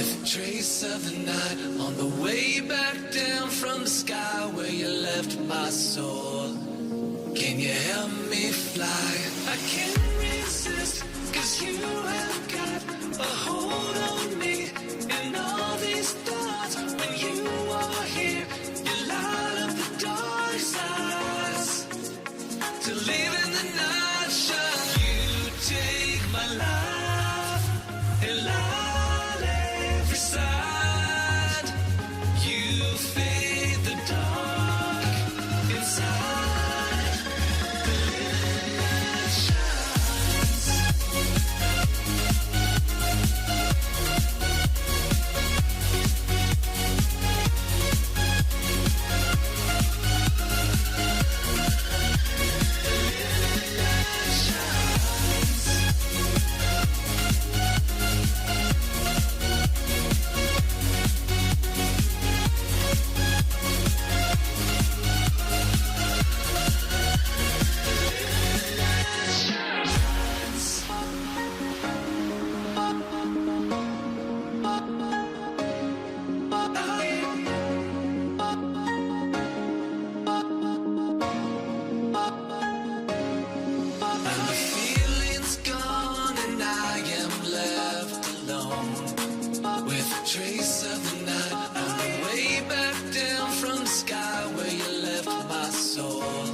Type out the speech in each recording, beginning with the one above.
with a trace of the night on the way back down from the sky where you left my soul. Can you help me fly? I can't resist, 'cause you have got a hold on me. And all these thoughts, when you are here, you light up the dark sides. To live in the night shine, you take my life and light every side. You fade the dark inside. The living night shines. And the feeling's gone and I am left alone with a trace of the night on the way back down from the sky where you left my soul.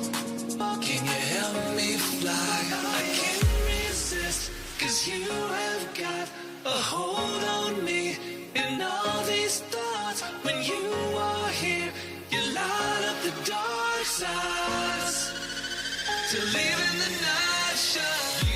Can you help me fly? I can't resist, 'cause you have got a hold on me. And all these thoughts, when you are here, you light up the dark sides. To live in the night shine.